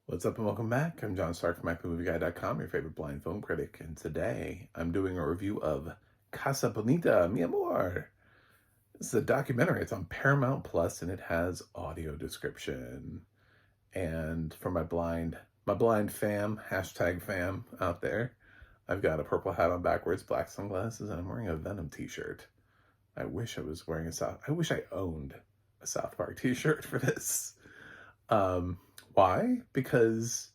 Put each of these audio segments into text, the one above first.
What's up and welcome back. I'm John Stark from MacTheMovieGuy.com, your favorite blind film critic, and today I'm doing a review of Casa Bonita, Mi Amor. This is a documentary. It's on Paramount Plus and it has audio description. And for my blind fam, hashtag fam out there, I've got a purple hat on backwards, black sunglasses, and I'm wearing a Venom t-shirt. I wish I owned a South Park t-shirt for this. Why? Because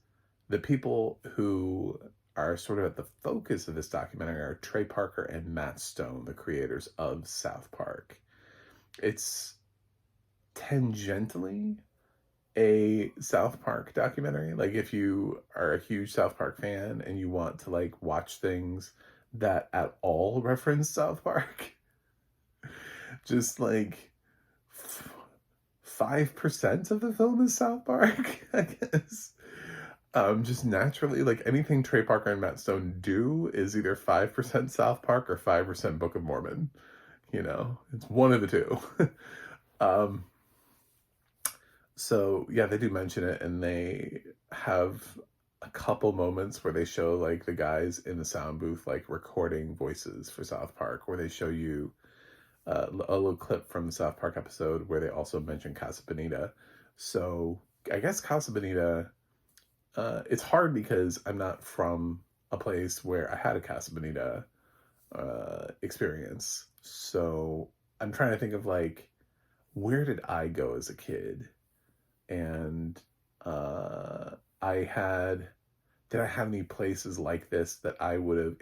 the people who are sort of at the focus of this documentary are Trey Parker and Matt Stone, the creators of South Park. It's tangentially a South Park documentary. Like if you are a huge South Park fan and you want to like watch things that at all reference South Park, just like 5% of the film is South Park, I guess. Just naturally, like anything Trey Parker and Matt Stone do is either 5% South Park or 5% Book of Mormon. You know, it's one of the two. um, so yeah, they do mention it, and they have a couple moments where they show like the guys in the sound booth like recording voices for South Park, where they show you a little clip from the South Park episode where they also mention Casa Bonita. So I guess Casa Bonita, it's hard because I'm not from a place where I had a Casa Bonita experience. So I'm trying to think of like, where did I go as a kid? And did I have any places like this that I would have,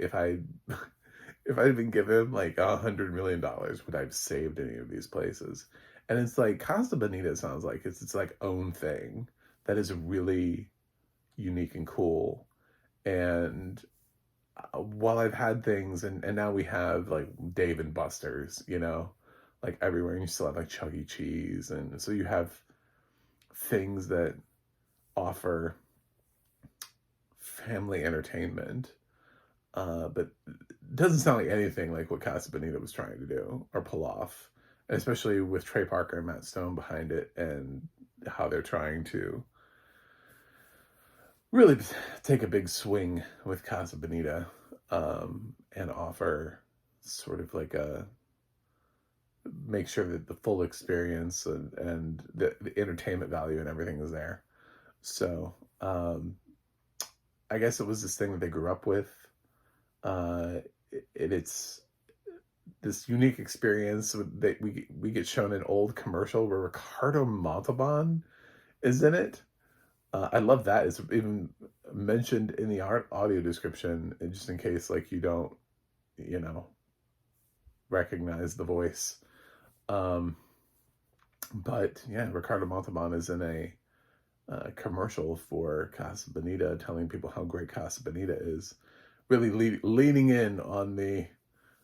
if I'd been given like $100 million, would I have saved any of these places? And it's like Casa Bonita sounds like it's like own thing that is really unique and cool. And while I've had things, and now we have like Dave and Buster's, you know, like everywhere, and you still have like Chuck E. Cheese, and so you have things that offer family entertainment, but it doesn't sound like anything like what Casa Bonita was trying to do or pull off, and especially with Trey Parker and Matt Stone behind it, and how they're trying to really take a big swing with Casa Bonita, and offer sort of like make sure that the full experience and the entertainment value and everything is there. So I guess it was this thing that they grew up with. It's this unique experience that we get shown an old commercial where Ricardo Montalban is in it. I love that. It's even mentioned in the audio description, just in case like you don't, you know, recognize the voice. But yeah, Ricardo Montalban is in a commercial for Casa Bonita, telling people how great Casa Bonita is, really leaning in on the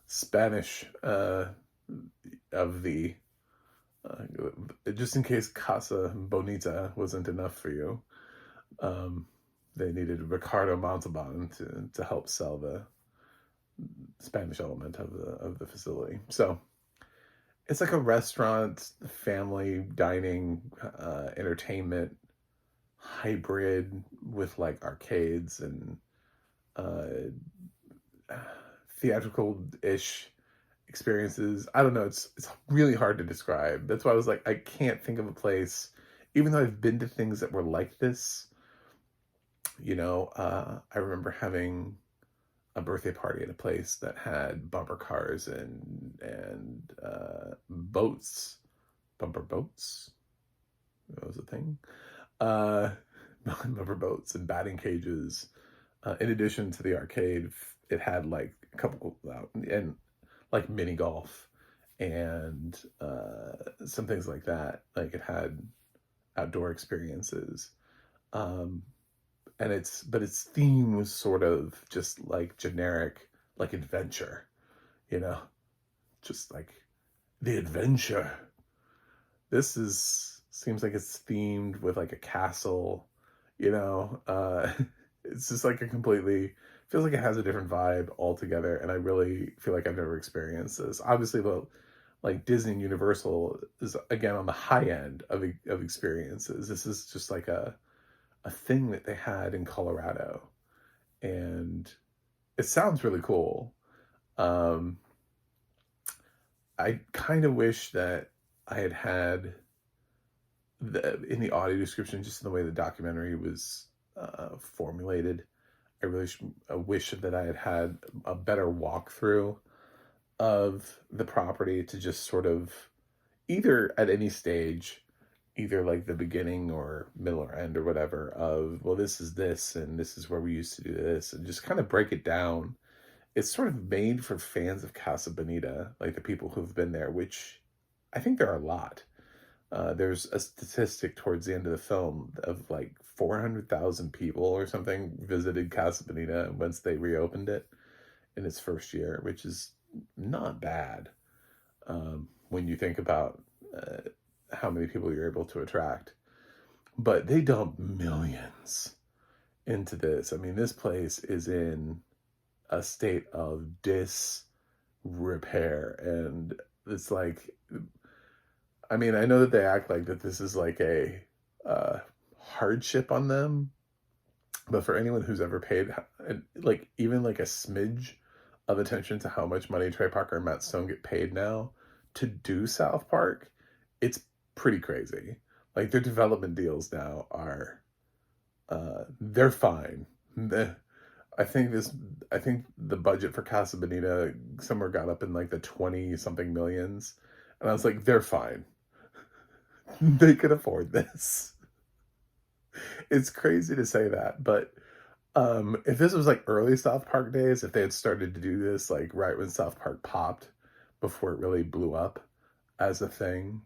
Spanish of the just in case Casa Bonita wasn't enough for you. They needed Ricardo Montalban to help sell the Spanish element of the facility. So it's like a restaurant, family dining, entertainment hybrid with like arcades and theatrical-ish experiences. I don't know. It's really hard to describe. That's why I was like, I can't think of a place, even though I've been to things that were like this. You know, I remember having a birthday party at a place that had bumper cars and boats, bumper boats. That was a thing. Uh, Bumper boats and batting cages. In addition to the arcade, it had like a couple and like mini golf and some things like that. Like it had outdoor experiences. And its theme was sort of just like generic, like adventure, you know, just like the adventure. Seems like it's themed with like a castle, you know. It's just like feels like it has a different vibe altogether, and I really feel like I've never experienced this. Obviously, the like Disney and Universal is again on the high end of experiences. This is just like a a thing that they had in Colorado, and it sounds really cool. Um, I kind of wish that I had had in the audio description, just in the way the documentary was formulated. I really wish that I had had a better walkthrough of the property to just sort of either at any stage, either like the beginning or middle or end or whatever of, well, this is this and this is where we used to do this, and just kind of break it down. It's sort of made for fans of Casa Bonita, like the people who've been there, which I think there are a lot. There's a statistic towards the end of the film of like 400,000 people or something visited Casa Bonita once they reopened it in its first year, which is not bad when you think about how many people you're able to attract. But they dump millions into this. I mean, this place is in a state of disrepair, and it's like, I mean, I know that they act like that this is like a hardship on them, but for anyone who's ever paid like even like a smidge of attention to how much money Trey Parker and Matt Stone get paid now to do South Park, it's pretty crazy. Like their development deals now are they're fine. I think the budget for Casa Bonita somewhere got up in like the 20 something millions. And I was like, they're fine. They could afford this. It's crazy to say that, but if this was like early South Park days, if they had started to do this like right when South Park popped, before it really blew up as a thing,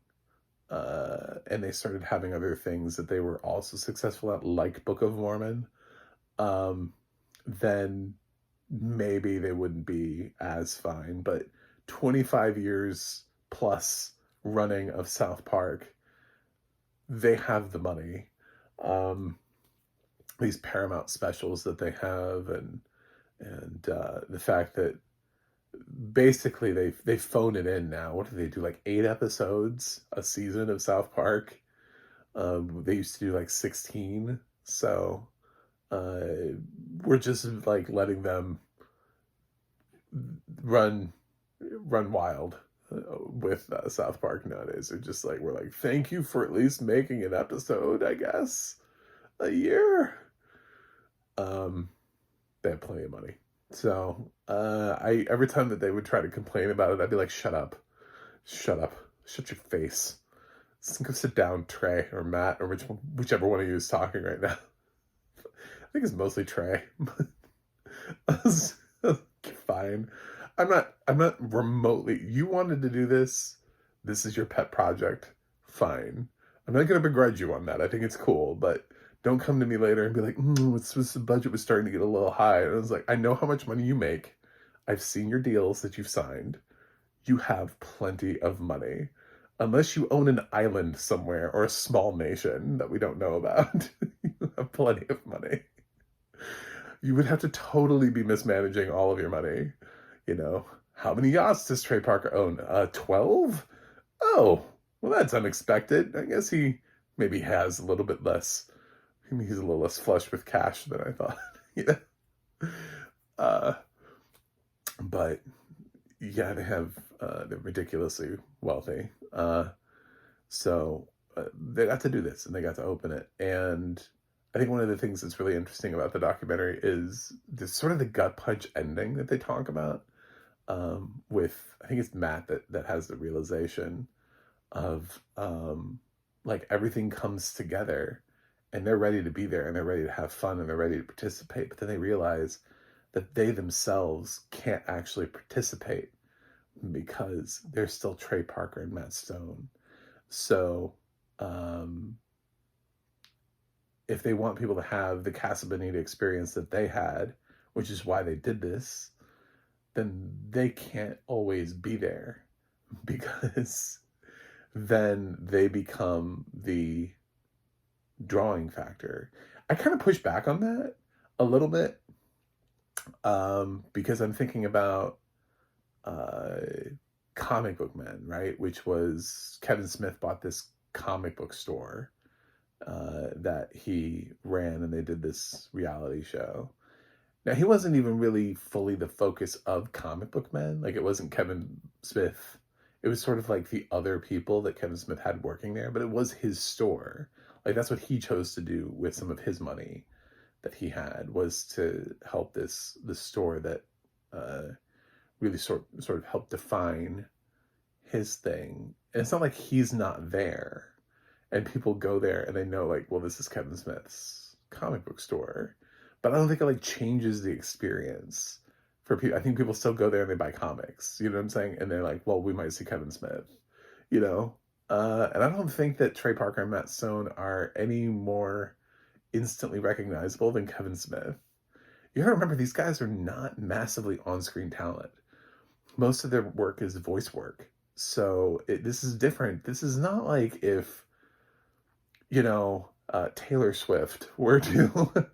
and they started having other things that they were also successful at, like Book of Mormon, then maybe they wouldn't be as fine. But 25 years plus running of South Park, they have the money. These Paramount specials that they have, and the fact that basically they phone it in now. What do they do? Like 8 episodes a season of South Park. They used to do like 16. So we're just like letting them run wild with South Park nowadays. They're just like, we're like, thank you for at least making an episode, I guess, a year. They have plenty of money. So I every time that they would try to complain about it, I'd be like, shut up, shut your face. Go sit down, Trey or Matt or whichever one of you is talking right now. I think it's mostly Trey. Fine. I'm not remotely. You wanted to do this. This is your pet project. Fine. I'm not going to begrudge you on that. I think it's cool, but don't come to me later and be like, the budget was starting to get a little high. And I was like, I know how much money you make. I've seen your deals that you've signed. You have plenty of money. Unless you own an island somewhere or a small nation that we don't know about, you have plenty of money. You would have to totally be mismanaging all of your money. You know, how many yachts does Trey Parker own? 12? Oh, well, that's unexpected. I guess he maybe has a little bit less. He's a little less flush with cash than I thought. Yeah. But yeah, they're ridiculously wealthy. So they got to do this and they got to open it. And I think one of the things that's really interesting about the documentary is this sort of the gut punch ending that they talk about. With, I think it's Matt that has the realization of like everything comes together and they're ready to be there and they're ready to have fun and they're ready to participate. But then they realize that they themselves can't actually participate because they're still Trey Parker and Matt Stone. So if they want people to have the Casa Bonita experience that they had, which is why they did this, then they can't always be there, because then they become the drawing factor. I kind of push back on that a little bit, because I'm thinking about Comic Book Men, right? Which was Kevin Smith bought this comic book store that he ran, and they did this reality show. Now, he wasn't even really fully the focus of Comic Book Men. Like, it wasn't Kevin Smith. It was sort of like the other people that Kevin Smith had working there, but it was his store. Like, that's what he chose to do with some of his money that he had, was to help this store that really sort of helped define his thing. And it's not like he's not there. And people go there and they know, like, well, this is Kevin Smith's comic book store. But I don't think it, like, changes the experience for people. I think people still go there and they buy comics. You know what I'm saying? And they're like, well, we might see Kevin Smith, you know? And I don't think that Trey Parker and Matt Stone are any more instantly recognizable than Kevin Smith. You gotta remember, these guys are not massively on-screen talent. Most of their work is voice work. So this is different. This is not like if, Taylor Swift were to,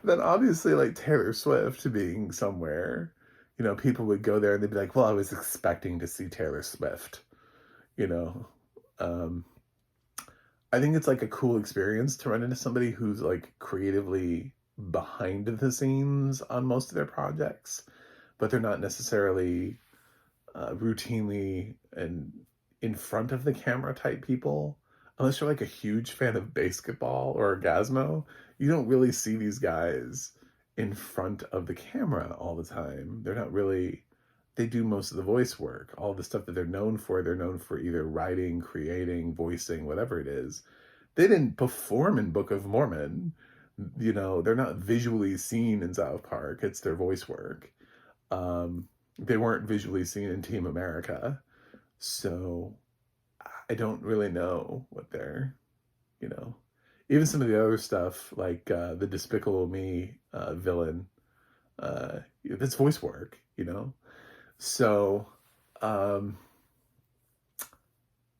then obviously, like, Taylor Swift being somewhere, people would go there and they'd be like, well, I was expecting to see Taylor Swift, you know. I think it's like a cool experience to run into somebody who's like creatively behind the scenes on most of their projects, but they're not necessarily routinely and in front of the camera type people. Unless you're like a huge fan of basketball or Orgasmo, you don't really see these guys in front of the camera all the time. They're not really, they do most of the voice work. All the stuff that they're known for either writing, creating, voicing, whatever it is. They didn't perform in Book of Mormon. They're not visually seen in South Park. It's their voice work. They weren't visually seen in Team America. So I don't really know what they're, even some of the other stuff, like the Despicable Me villain, that's voice work, So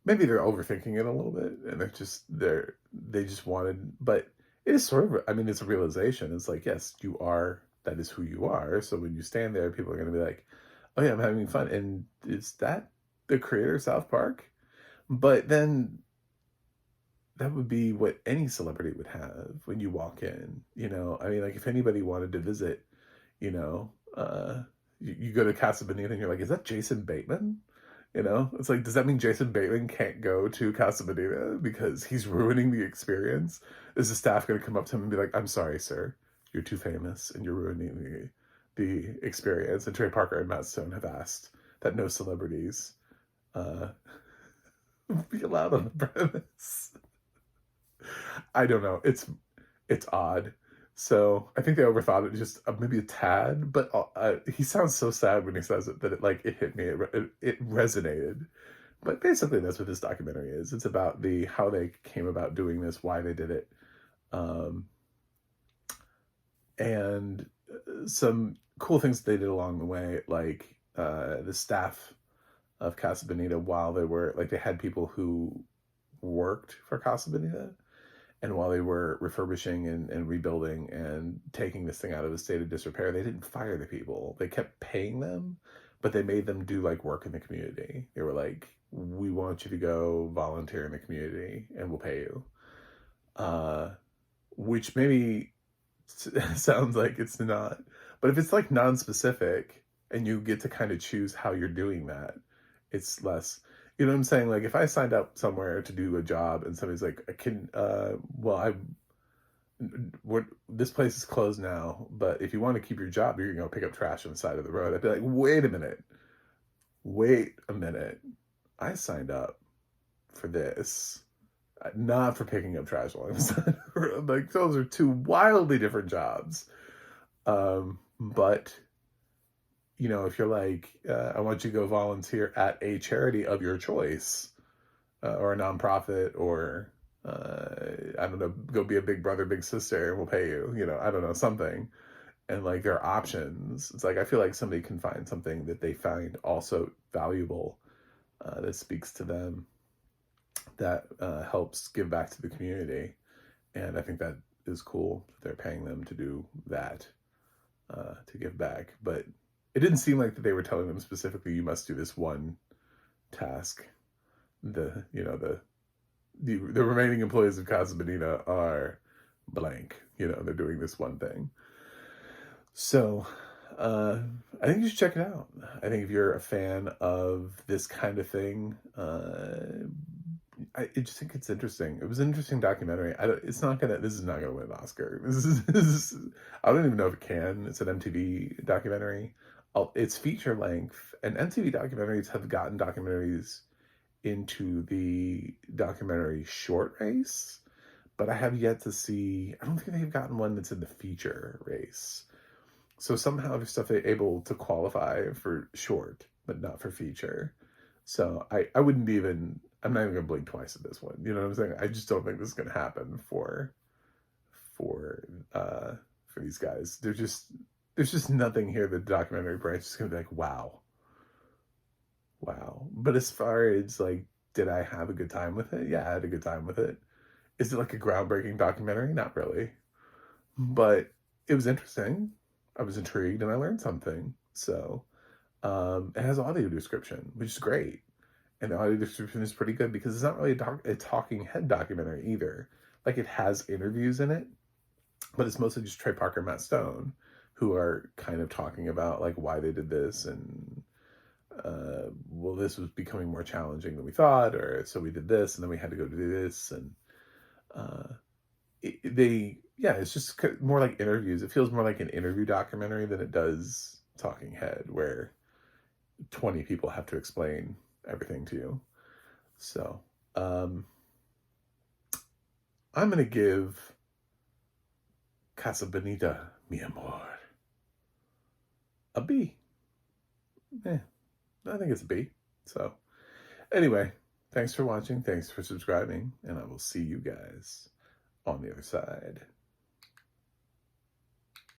maybe they're overthinking it a little bit, and they just wanted, but it is sort of, I mean, it's a realization. It's like, yes, that is who you are. So when you stand there, people are going to be like, oh yeah, I'm having fun. And is that the creator of South Park? But then that would be what any celebrity would have when you walk in, I mean, like, if anybody wanted to visit, you go to Casa Bonita and you're like, is that Jason Bateman? It's like, does that mean Jason Bateman can't go to Casa Bonita because he's ruining the experience? Is the staff going to come up to him and be like, I'm sorry, sir, you're too famous and you're ruining the experience? And Trey Parker and Matt Stone have asked that no celebrities be allowed on the premise. I don't know. It's odd. So I think they overthought it just maybe a tad, but he sounds so sad when he says it that it hit me. It resonated. But basically, that's what this documentary is. It's about how they came about doing this, why they did it, and some cool things they did along the way, like the staff of Casa Bonita, while they were they had people who worked for Casa Bonita. And while they were refurbishing and rebuilding and taking this thing out of a state of disrepair, they didn't fire the people. They kept paying them, but they made them do work in the community. They were like, we want you to go volunteer in the community and we'll pay you. Which maybe sounds like it's not. But if it's non-specific and you get to kind of choose how you're doing that, it's less. You know what I'm saying? Like, if I signed up somewhere to do a job and somebody's like, this place is closed now, but if you want to keep your job, you're going to go pick up trash on the side of the road. I'd be like, wait a minute. I signed up for this, not for picking up trash along the side of the road. Like, those are two wildly different jobs. But if you're like, I want you to go volunteer at a charity of your choice, or a nonprofit, or, I don't know, go be a big brother, big sister, and we'll pay you, I don't know, something. And there are options. It's I feel like somebody can find something that they find also valuable, that speaks to them, that helps give back to the community. And I think that is cool that they're paying them to do that, to give back. But it didn't seem like that they were telling them specifically, you must do this one task. The the remaining employees of Casa Bonita are blank. You know, they're doing this one thing. So, uh, I think you should check it out. I think if you're a fan of this kind of thing, I just think it's interesting. It was an interesting documentary. It's not gonna. This is not gonna win an Oscar. This is. I don't even know if it can. It's an MTV documentary. It's feature length, and MTV documentaries have gotten documentaries into the documentary short race, but I have yet to see. I don't think they've gotten one that's in the feature race. So somehow there's stuff they're able to qualify for short, but not for feature. So I wouldn't even, I'm not even gonna blink twice at this one. You know what I'm saying? I just don't think this is gonna happen for uh for these guys. There's just nothing here that the documentary branch is gonna be like, wow. Wow. But as far as like, did I have a good time with it? Yeah, I had a good time with it. Is it like a groundbreaking documentary? Not really. But it was interesting. I was intrigued and I learned something. So it has audio description, which is great. And the audio description is pretty good because it's not really a talking head documentary either. Like it has interviews in it, but it's mostly just Trey Parker and Matt Stone who are kind of talking about like why they did this and well, this was becoming more challenging than we thought, or so we did this and then we had to go do this. And uh, yeah, it's just more like interviews. It feels more like an interview documentary than it does talking head, where 20 people have to explain everything to you. So, I'm going to give Casa Bonita, mi amor, a B. I think it's a B. So, anyway, thanks for watching. Thanks for subscribing. And I will see you guys on the other side.